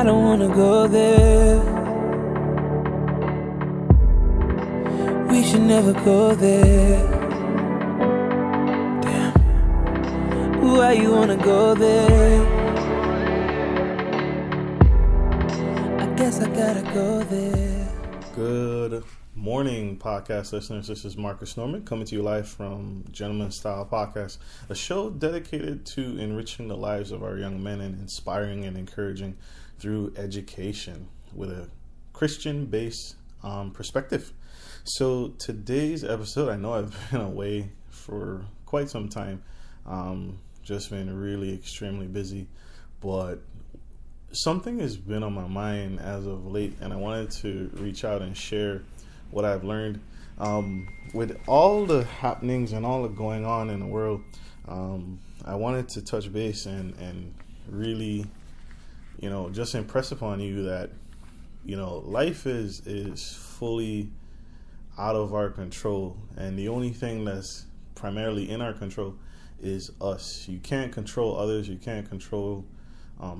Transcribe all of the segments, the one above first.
I don't wanna go there. We should never go there. Damn. Why you wanna go there? I guess I gotta go there. Good morning, podcast listeners. This is Marcus Norman coming to you live from Gentleman Style Podcast, a show dedicated to enriching the lives of our young men and inspiring and encouraging through education with a Christian-based perspective. So today's episode, I know I've been away for quite some time, just been really extremely busy, but something has been on my mind as of late, and I wanted to reach out and share what I've learned. With all the happenings and all the going on in the world, I wanted to touch base and really, just impress upon you that, life is fully out of our control, and the only thing that's primarily in our control is us. You can't control others, you can't control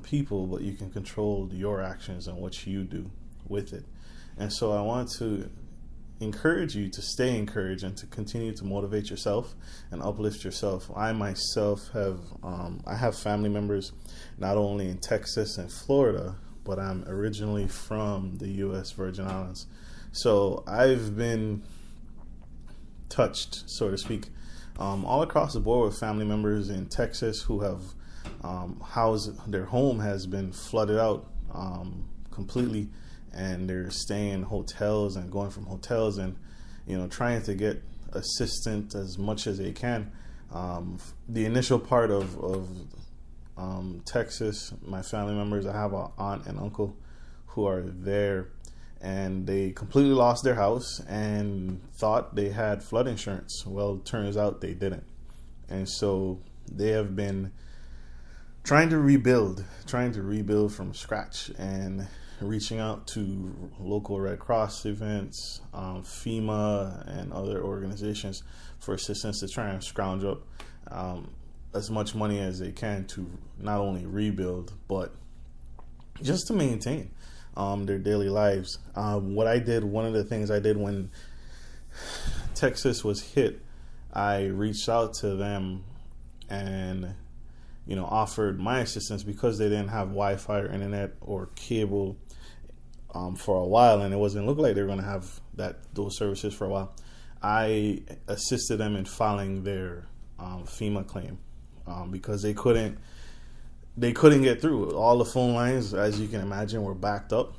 people, but you can control your actions and what you do with it. And so I want to encourage you to stay encouraged and to continue to motivate yourself and uplift yourself. I myself have family members not only in Texas and Florida, but I'm originally from the U.S. Virgin Islands. So I've been touched, so to speak, all across the board with family members in Texas who have their home has been flooded out completely, and they're staying in hotels and going from hotels and trying to get assistance as much as they can. The initial part of Texas, my family members, I have an aunt and uncle who are there, and they completely lost their house and thought they had flood insurance. Well, it turns out they didn't, and so they have been trying to rebuild from scratch and reaching out to local Red Cross events, FEMA, and other organizations for assistance to try and scrounge up as much money as they can to not only rebuild, but just to maintain their daily lives. One of the things I did when Texas was hit, I reached out to them and offered my assistance because they didn't have Wi-Fi or internet or cable for a while, and it wasn't look like they were going to have those services for a while. I assisted them in filing their FEMA claim because they couldn't get through. All the phone lines, as you can imagine, were backed up.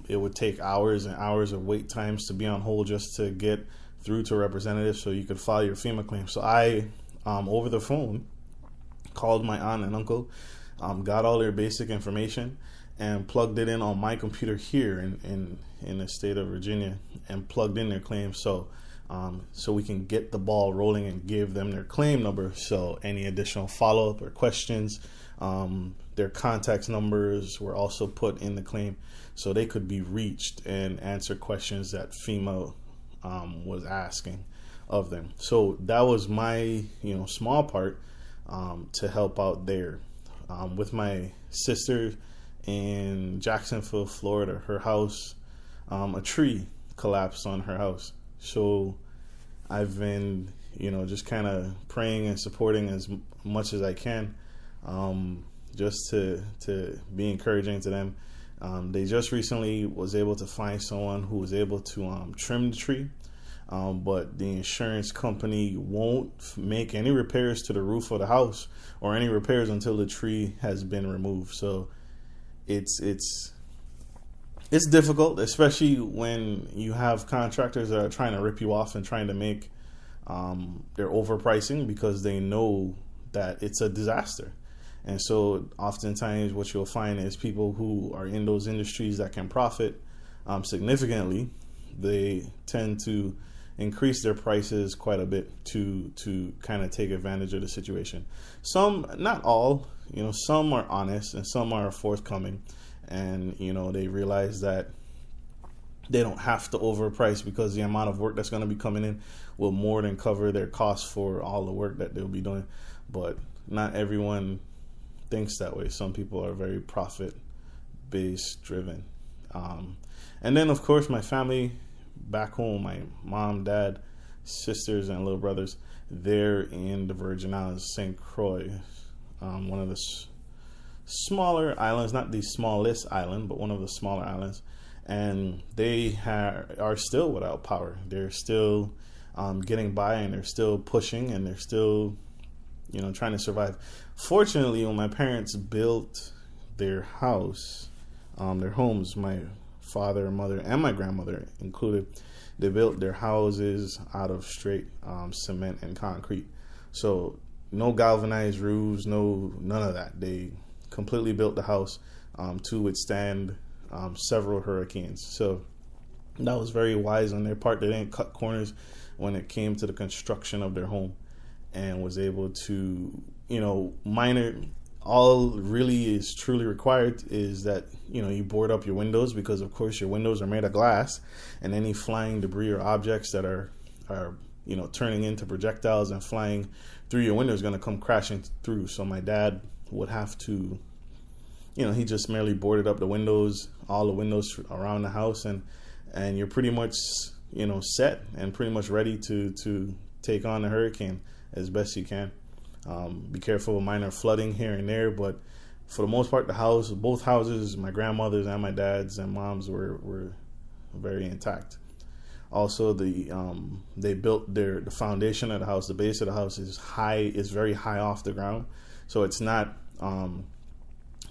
It would take hours and hours of wait times to be on hold just to get through to a representative so you could file your FEMA claim. So I, over the phone, called my aunt and uncle, got all their basic information, and plugged it in on my computer here in the state of Virginia, and plugged in their claim so we can get the ball rolling and give them their claim number. So any additional follow-up or questions, their contact numbers were also put in the claim so they could be reached and answer questions that FEMA was asking of them. So that was my small part to help out there. With my sister in Jacksonville, Florida, her house, a tree collapsed on her house. So I've been, just kind of praying and supporting as much as I can, just to be encouraging to them. They just recently was able to find someone who was able to trim the tree. But the insurance company won't make any repairs to the roof of the house or any repairs until the tree has been removed. So it's difficult, especially when you have contractors that are trying to rip you off and trying to make they're overpricing because they know that it's a disaster. And so oftentimes what you'll find is people who are in those industries that can profit significantly, they tend to increase their prices quite a bit to kind of take advantage of the situation. Some, not all, some are honest and some are forthcoming, and they realize that they don't have to overprice because the amount of work that's going to be coming in will more than cover their costs for all the work that they'll be doing. But not everyone thinks that way. Some people are very profit base driven. And then, of course, my family back home, my mom, dad, sisters, and little brothers, they're in the Virgin Islands, St. Croix, one of the smaller islands, not the smallest island, but one of the smaller islands. And they are still without power. They're still getting by, and they're still pushing, and they're still, trying to survive. Fortunately, when my parents built their house, their homes, my father, mother, and my grandmother included, they built their houses out of straight cement and concrete. So no galvanized roofs, none of that. They completely built the house to withstand several hurricanes. So that was very wise on their part. They didn't cut corners when it came to the construction of their home, and was able to, all really is truly required is that, you board up your windows, because of course your windows are made of glass, and any flying debris or objects that are turning into projectiles and flying through your window is going to come crashing through. So my dad would have to, he just merely boarded up the windows, all the windows around the house, and you're pretty much, set and pretty much ready to take on the hurricane as best you can. Be careful of minor flooding here and there, but for the most part, both houses, my grandmother's and my dad's and mom's, were very intact. Also, they built the foundation of the house. The base of the house is very high off the ground, so it's not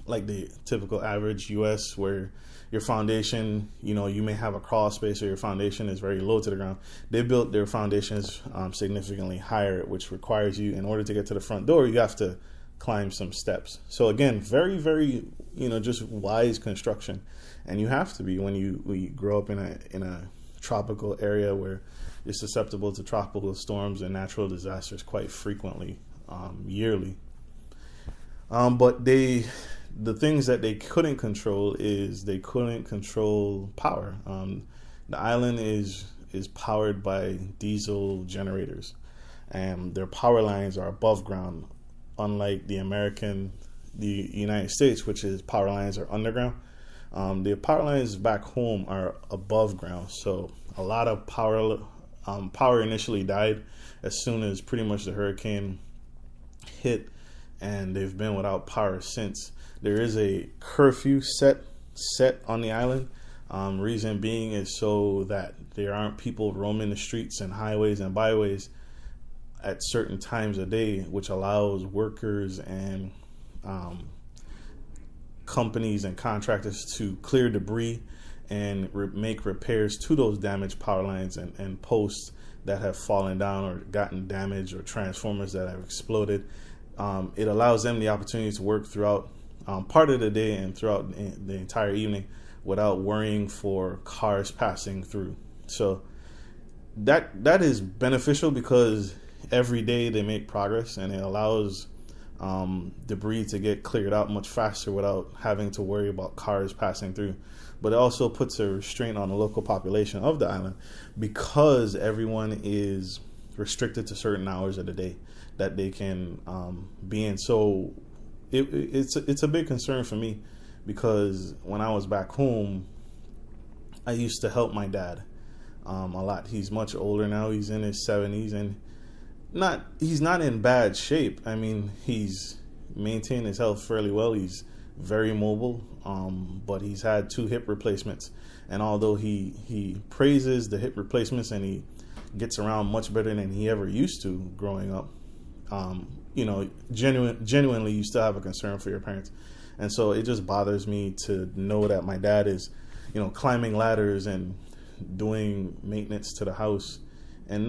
like the typical average U.S. where your foundation, you may have a crawl space, or your foundation is very low to the ground. They built their foundations significantly higher, which requires you, in order to get to the front door, you have to climb some steps. So again, very, very, just wise construction. And you have to be when you grow up in a tropical area where you're susceptible to tropical storms and natural disasters quite frequently, yearly. But the things that they couldn't control is they couldn't control power. The island is powered by diesel generators, and their power lines are above ground, unlike the United States, which is power lines are underground. The power lines back home are above ground, so a lot of power initially died as soon as pretty much the hurricane hit, and they've been without power since. There is a curfew set on the island. Reason being is so that there aren't people roaming the streets and highways and byways at certain times of day, which allows workers and companies and contractors to clear debris and make repairs to those damaged power lines and posts that have fallen down or gotten damaged, or transformers that have exploded. It allows them the opportunity to work throughout part of the day and throughout the entire evening without worrying for cars passing through. So that is beneficial, because every day they make progress, and it allows debris to get cleared out much faster without having to worry about cars passing through. But it also puts a restraint on the local population of the island, because everyone is restricted to certain hours of the day that they can be in. So it's a big concern for me, because when I was back home, I used to help my dad a lot. He's much older now. He's in his 70s, and he's not in bad shape. I mean, he's maintained his health fairly well. He's very mobile, but he's had 2 hip replacements. And although he praises the hip replacements and he gets around much better than he ever used to growing up, genuinely, you still have a concern for your parents. And so it just bothers me to know that my dad is, climbing ladders and doing maintenance to the house, and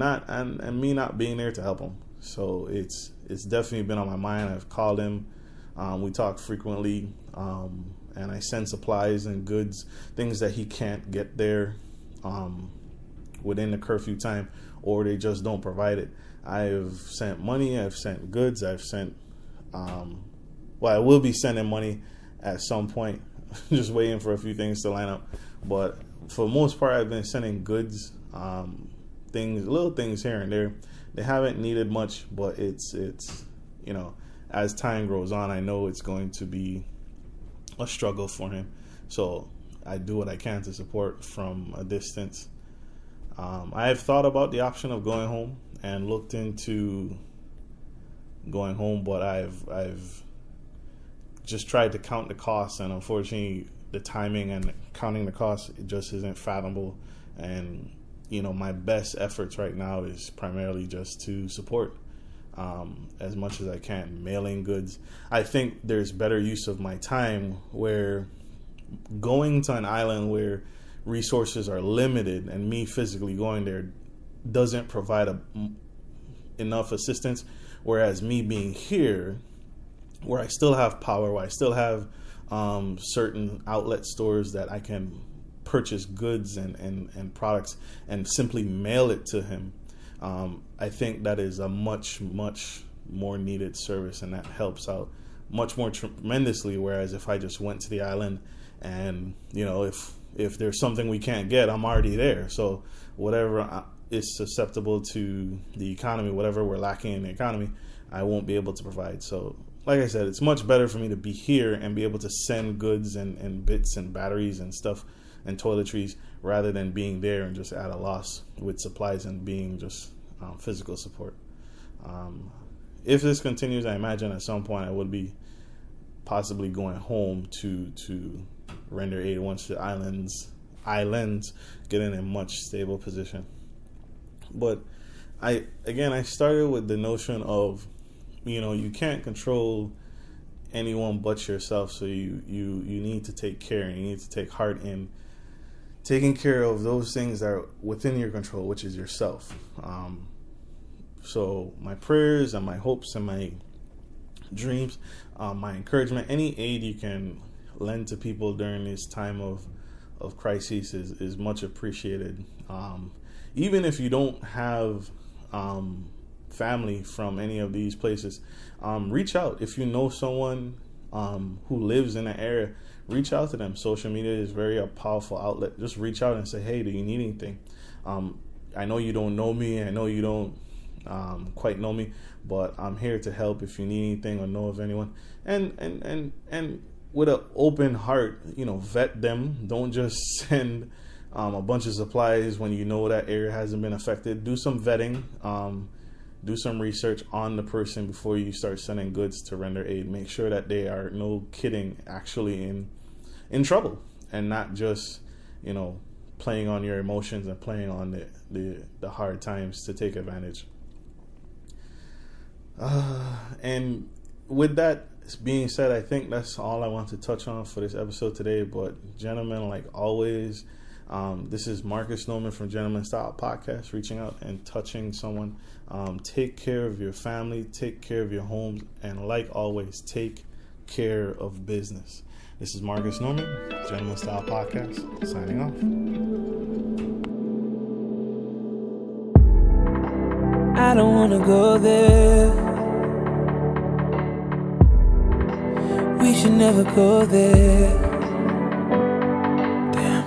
me not being there to help him. So it's definitely been on my mind. I've called him. We talk frequently, and I send supplies and goods, things that he can't get there within the curfew time, or they just don't provide it. I've sent money, I've sent goods, I've sent, I will be sending money at some point, just waiting for a few things to line up. But for the most part, I've been sending goods, little things here and there. They haven't needed much, but it's as time grows on, I know it's going to be a struggle for him, So I do what I can to support from a distance. I have thought about the option of going home and looked into going home, but I've just tried to count the costs, and unfortunately the timing and counting the costs, it just isn't fathomable. And my best efforts right now is primarily just to support as much as I can, mailing goods. I think there's better use of my time where going to an island where resources are limited and me physically going there doesn't provide enough assistance, whereas me being here where I still have power, where I still have certain outlet stores that I can purchase goods and products and simply mail it to him. I think that is a much more needed service, and that helps out much more tremendously. Whereas if I just went to the island and if there's something we can't get, I'm already there. So whatever is susceptible to the economy, whatever we're lacking in the economy, I won't be able to provide. So like I said, it's much better for me to be here and be able to send goods and bits and batteries and stuff and toiletries rather than being there and just at a loss with supplies and being just physical support. If this continues, I imagine at some point I would be possibly going home to render aid once the islands get in a much stable position. But I started with the notion of you can't control anyone but yourself, so you need to take care, and you need to take heart in taking care of those things that are within your control, which is yourself. So my prayers and my hopes and my dreams, my encouragement, any aid you can lend to people during this time of crisis is much appreciated. Even if you don't have family from any of these places, reach out. If you know someone who lives in an area, reach out to them. Social media is a powerful outlet. Just reach out and say, hey, do you need anything? I know you don't know me. I know you don't quite know me, but I'm here to help if you need anything or know of anyone. And with an open heart, vet them. Don't just send a bunch of supplies when you know that area hasn't been affected. Do some vetting. Do some research on the person before you start sending goods to render aid. Make sure that they are, no kidding, actually in trouble, and not just playing on your emotions and playing on the hard times to take advantage. And with that being said, I think that's all I want to touch on for this episode today. But gentlemen, like always, this is Marcus Norman from Gentleman Style Podcast, reaching out and touching someone. Take care of your family, take care of your homes, and like always, take care of business. This is Marcus Norman, Gentleman Style Podcast, signing off. I don't wanna go there. We should never go there. Damn.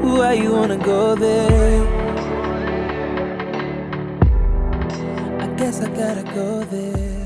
Why you wanna go there? I guess I gotta go there.